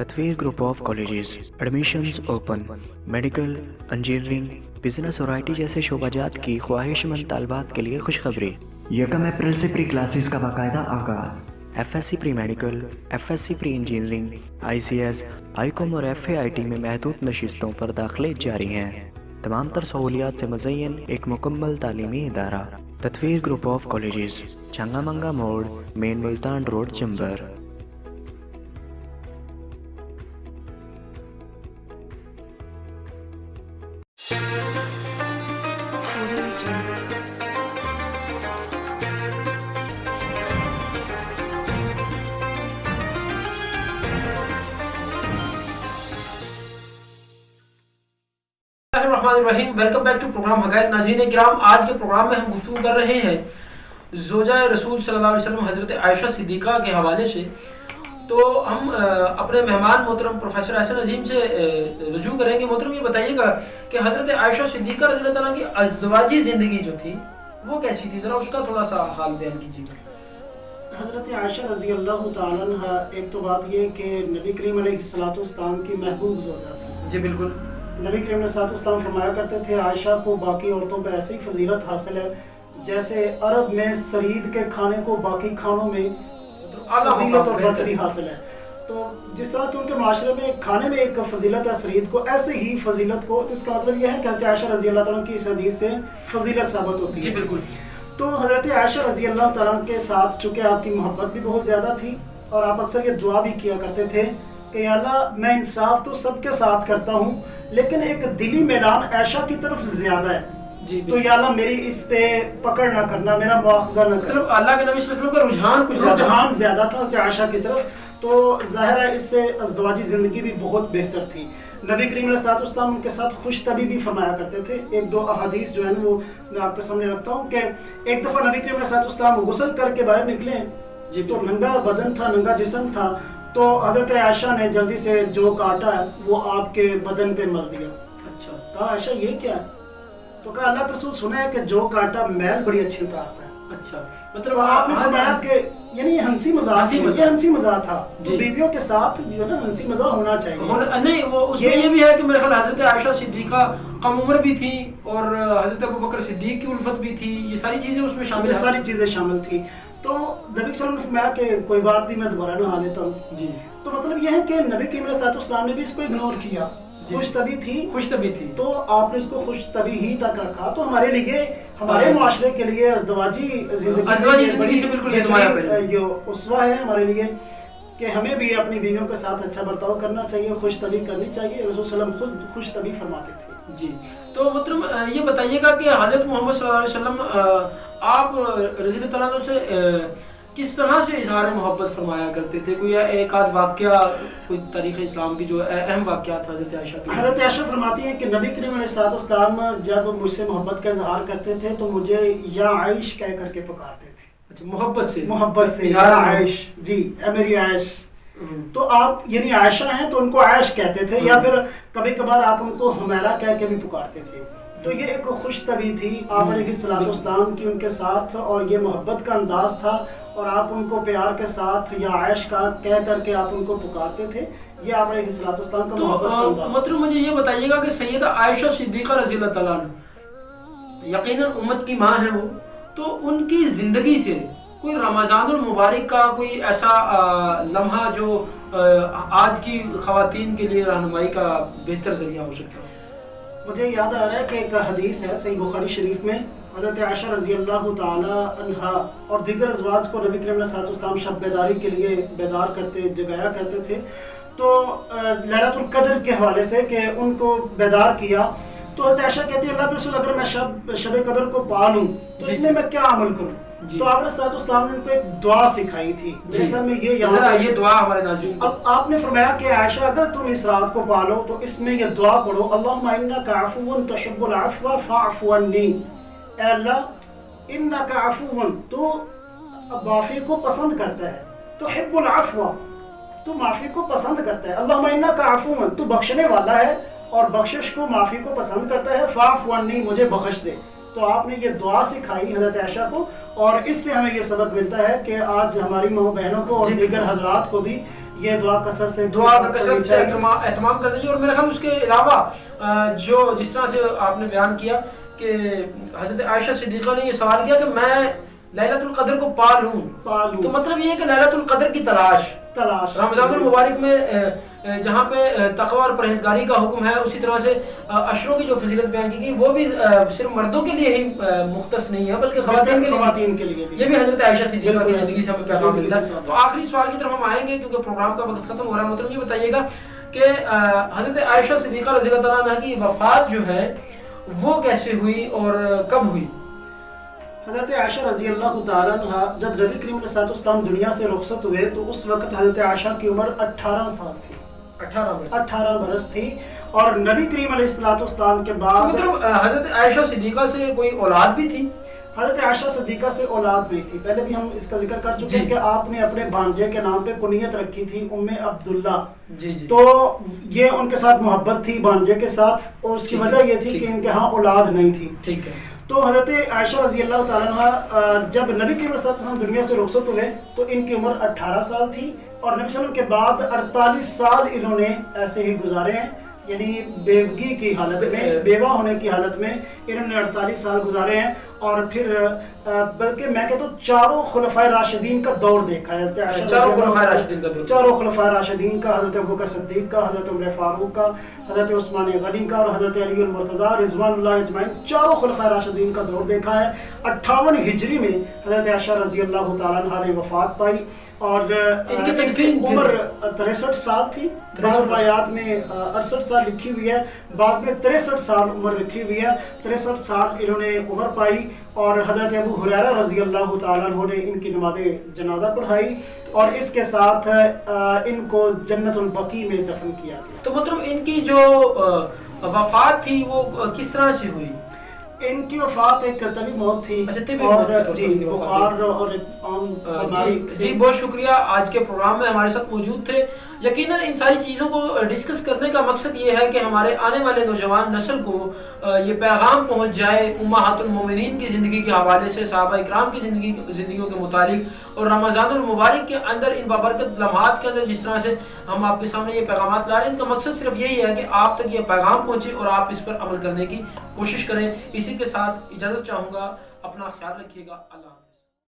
تطویر group of colleges admissions open, medical, engineering, business اور I T جیسے شعبہ جات کی خواہش مند طالبات کے لیے خوشخبری۔ 1 اپریل سے پری کلاسز کا باقاعدہ آغاز۔ F S C pre medical, F S C pre engineering, I C S, I com اور ایف اے آئی ٹی میں محدود نشستوں پر داخلے جاری ہیں۔ تمام تر سہولیات سے مزین ایک مکمل تعلیمی ادارہ۔ تطویر گروپ آف کالجز، چنگا منگا موڑ، مین ملتان روڈ، چمبر۔ الرحیم، ویلکم بیک ٹو پروگرام حقائق۔ ناظرین کرام، آج کے پروگرام میں ہم گفتگو کر رہے ہیں زوجہ رسول صلی اللہ علیہ وسلم حضرت عائشہ صدیقہ کے حوالے سے۔ تو ہم اپنے مہمان محترم پروفیسر احسن عظیم سے رجوع کریں گے۔ محترم، یہ بتائیے گا کہ حضرت عائشہ صدیقہ رضی اللہ تعالیٰ کی ازدواجی زندگی جو تھی وہ کیسی تھی، ذرا اس کا تھوڑا سا حال بیان کیجیے گا۔ حضرت عائشہ رضی اللہ تعالیٰ عنہ، ایک تو بات یہ کہ نبی کریم علیہ الصلوۃ والسلام کی محبوب زوجہ تھی۔ جی بالکل۔ نبی کریم علیہ الصلوۃ والسلام فرمایا کرتے تھے عائشہ کو باقی عورتوں پہ ایسی فضیلت حاصل ہے جیسے عرب میں سرید کے کھانے کو باقی کھانوں میں فضیلت اور برتری حاصل ہے۔ تو جس طرح کہ ان کے معاشرے میں کھانے میں ایک فضیلت ہے سرید کو، ایسے ہی فضیلت کو، تو اس کا مطلب یہ ہے کہ حضرت عائشہ رضی اللہ تعالیٰ کی اس حدیث سے فضیلت ثابت ہوتی ہے۔ جی بالکل۔ تو حضرت عائشہ رضی اللہ تعالیٰ کے ساتھ چونکہ آپ کی محبت بھی بہت زیادہ تھی، اور آپ اکثر یہ دعا بھی کیا کرتے تھے کہ یا اللہ، میں انصاف تو سب کے ساتھ کرتا ہوں لیکن ایک دلی میلان عائشہ کی طرف زیادہ ہے، تو یا اللہ میری اس پہ پکڑ نہ کرنا، میرا مواخذہ نہ کرنا۔ مطلب اللہ کے نبی صلی اللہ علیہ وسلم کا رجحان زیادہ تھا عائشہ کی طرف، تو ظاہر ہے اس سے ازدواجی زندگی بھی بہت بہتر تھی۔ نبی کریم علیہ الصلوۃ والسلام ان کے ساتھ خوش طبی بھی فرمایا کرتے تھے۔ ایک دو احادیث جو ہے نا وہ میں آپ کے سامنے رکھتا ہوں کہ ایک دفعہ نبی کریم علیہ الصلوۃ والسلام غسل کر کے باہر نکلے تو ننگا بدن تھا، ننگا جسم تھا، تو حضرت عائشہ نے جلدی سے جو کاٹا ہے وہ آپ کے بدن پہ مل دیا۔ اچھا، کہا عائشہ یہ کیا ہے؟ تو کہا اللہ کے رسول سنا ہے کہ جو کاٹا میل بڑی اچھی اتارتا ہے۔ اچھا، مطلب آپ نے فرمایا کہ یعنی ہنسی مزاح تھا، تو بیویوں کے ساتھ جو ہے نا ہنسی مزاح ہونا چاہیے۔ نہیں، وہ اس میں یہ بھی ہے کہ میرے خیال حضرت عائشہ صدیقہ کم عمر بھی تھی اور حضرت ابوبکر صدیق کی الفت بھی تھی، یہ ساری چیزیں اس میں شامل ہیں۔ ساری چیزیں شامل تھی۔ تو نبی صلی اللہ علیہ وسلم نے فرمایا کہ کوئی بات نہیں، میں دوبارہ نہا لیتا ہوں۔ جی، تو مطلب یہ ہے کہ نبی کریم علیہ الصلوۃ والسلام نے بھی اس کو اگنور کیا۔ خوش طبی تھی تو آپ نے اس کو خوش طبی ہی تک رکھا۔ تو ہمارے لیے، ہمارے معاشرے کے لیے ازدواجی زندگی سے بالکل یہ اسوہ ہے ہمارے لیے کہ ہمیں بھی اپنی بیویوں کے ساتھ اچھا برتاؤ کرنا چاہیے، خوش طبی کرنی چاہیے۔ رسول صلی اللہ علیہ وسلم خود خوش طبی فرماتے تھے۔ جی، تو محترم یہ بتائیے گا کہ حضرت محمد صلی اللہ علیہ وسلم آپ رضی اللہ تعالیٰ عنہ سے کس طرح سے اظہار محبت فرمایا کرتے تھے؟ کوئی ایک آدھ واقعہ، کوئی تاریخ اسلام کی جو اہم واقعات حضرت عائشہ کی؟ حضرت عائشہ فرماتی ہیں کہ نبی کریم علیہ الصلوۃ والسلام جب مجھ سے محبت کا اظہار کرتے تھے تو مجھے یا عائش کہہ کر کے پکارتے تھے۔ اچھا، محبت سے یا عائش، جی اے میری عائش۔ تو آپ یعنی عائشہ ہیں تو ان کو عائش کہتے تھے، یا پھر کبھی کبھار آپ ان کو حمیرہ کہہ کے بھی پکارتے تھے۔ تو یہ ایک خوش طبی تھی آپ علیہ الصلوۃ والسلام کی ان کے ساتھ، اور یہ محبت کا انداز تھا، اور آپ ان کو پیار کے ساتھ یا عائش کا کہہ کر کے آپ ان کو پکارتے تھے۔ یہ آپ علیہ الصلوۃ والسلام کا محبت کا انداز۔ مطلب مجھے یہ بتائیے گا کہ سیدہ عائشہ صدیقہ رضی اللہ تعالیٰ عنہ یقیناً امت کی ماں ہے وہ، تو ان کی زندگی سے کوئی رمضان المبارک کا کوئی ایسا لمحہ جو آج کی خواتین کے لیے رہنمائی کا بہتر ذریعہ ہو سکتا ہے؟ مجھے یاد آ رہا ہے کہ ایک حدیث ہے صحیح بخاری شریف میں، حضرت عائشہ رضی اللہ تعالی عنہا اور دیگر ازواج کو نبی کریم علیہ الصلوۃ والسلام شب بیداری کے لیے بیدار کرتے، جگایا کرتے تھے۔ تو لیلۃ القدر کے حوالے سے کہ ان کو بیدار کیا، تو حضرت عائشہ کہتی ہے اللہ کے رسول اگر میں شب قدر کو پا لوں تو اس میں کیا عمل کروں؟ تو آپ نے صلی اللہ علیہ وسلم نے ان کو ایک دعا سکھائی تھی، میرے خیال میں یہ دعا ہمارے ناظرین کو۔ اب آپ نے فرمایا کہ عائشہ اگر تم اس رات کو پالو تو اس میں یہ دعا پڑھو، اللہم انک عفو تحب العفو فاعف عنی۔ اے اللہ، انک عفو، تو معافی کو پسند کرتا ہے، تحب العفو، تو معافی کو پسند کرتا ہے، اللہم انک عفو، تو بخشنے والا ہے اور بخشش کو، معافی کو پسند کرتا ہے، فاعف عنی، مجھے بخش دے۔ تو آپ نے یہ دعا سکھائی حضرت عائشہ کو، اور اس سے ہمیں یہ سبق ملتا ہے کہ آج ہماری ماں بہنوں کو اور دیگر حضرات کو بھی یہ دعا کثرت سے دعا کثرت سے اہتمام کر دیجیے. اور میرا خیال اس کے علاوہ جو جس طرح سے آپ نے بیان کیا کہ حضرت عائشہ صدیقہ نے یہ سوال کیا کہ میں لیلۃ القدر کو پا لوں, تو مطلب یہ ہے کہ لیلۃ القدر کی تلاش رمضان المبارک میں جہاں پہ تقوی اور پرہیزگاری کا حکم ہے, اسی طرح سے عشروں کی جو فضیلت بیان کی گئی وہ بھی صرف مردوں کے لیے ہی مختص نہیں ہے بلکہ خواتین کے لیے بھی. یہ بھی حضرت عائشہ صدیقہ کی زندگی سے ہمیں پیغام ملتا ہے. تو آخری سوال کی طرف ہم آئیں گے کیونکہ پروگرام کا وقت ختم ہو رہا ہے. محترم یہ بتائیے گا کہ حضرت عائشہ صدیقہ رضی اللہ تعالیٰ عنہ کی وفات جو ہے وہ کیسے ہوئی اور کب ہوئی؟ حضرت عائشہ رضی اللہ تعالیٰ عنہ جب نبی کریم علیہ السلام دنیا سے رخصت ہوئے تو اس وقت حضرت عائشہ کی عمر 18 سال تھی. 18 برس تھی. اور نبی کریم علیہ السلام کے بعد مطلب حضرت عائشہ صدیقہ سے کوئی اولاد بھی تھی؟ حضرت عائشہ صدیقہ سے اولاد نہیں تھی. پہلے بھی ہم اس کا ذکر کر چکے ہیں کہ آپ نے اپنے بھانجے کے نام پہ کنیت رکھی تھی ام عبداللہ. تو یہ ان کے ساتھ محبت تھی بھانجے کے ساتھ, اور اس کی وجہ یہ تھی کہ ان کے ہاں اولاد نہیں تھی. ٹھیک ہے. تو حضرت عائشہ رضی اللہ تعالیٰ عنہ جب نبی کریم صلی اللہ علیہ وسلم دنیا سے رخصت ہوئے تو ان کی عمر 18 سال تھی, اور نبی صلی اللہ علیہ وسلم کے بعد 48 سال انہوں نے ایسے ہی گزارے ہیں, یعنی بیوگی کی حالت میں, بیوہ ہونے کی حالت میں انہوں نے 48 سال گزارے ہیں. اور پھر بلکہ میں کہتا ہوں چاروں خلفائے راشدین کا دور دیکھا ہے. چاروں خلفائے راشدین کا, حضرت ابوبکر صدیق کا, حضرت عمر فاروق کا, حضرت عثمان غنی کا اور حضرت علی المرتضیٰ رضوان اللہ اجمعین, چاروں خلفائے راشدین کا دور دیکھا ہے. 58 ہجری میں حضرت عائشہ رضی اللہ تعالیٰ عنہ نے وفات پائی اور ان کی عمر 63 سال تھی. بعض روایات میں 68 سال لکھی ہوئی ہے, بعض میں 63 سال عمر لکھی ہوئی ہے. 63 سال انہوں نے عمر پائی, اور حضرت ابو ہریرہ رضی اللہ تعالیٰ عنہ نے ان کی نماز جنازہ پڑھائی, اور اس کے ساتھ ان کو جنت البقیع میں دفن کیا گیا. تو مطلب ان کی جو وفات تھی وہ کس طرح سے ہوئی؟ ان کی وفات ایک طبی موت تھی. بخار اور جی بہت شکریہ. آج کے پروگرام میں ہمارے ساتھ موجود تھے. یقیناً ان ساری چیزوں کو ڈسکس کرنے کا مقصد یہ ہے کہ ہمارے آنے والے نوجوان نسل کو یہ پیغام پہنچ جائے امہات المومنین کی زندگی کے حوالے سے, صحابہ اکرام کی زندگیوں کے متعلق, اور رمضان المبارک کے اندر ان بابرکت لمحات کے اندر جس طرح سے ہم آپ کے سامنے یہ پیغامات لا رہے ہیں, ان کا مقصد صرف یہی ہے کہ آپ تک یہ پیغام پہنچے اور آپ اس پر عمل کرنے کی کوشش کریں. اسی کے ساتھ اجازت چاہوں گا. اپنا خیال رکھیے گا. اللہ حافظ.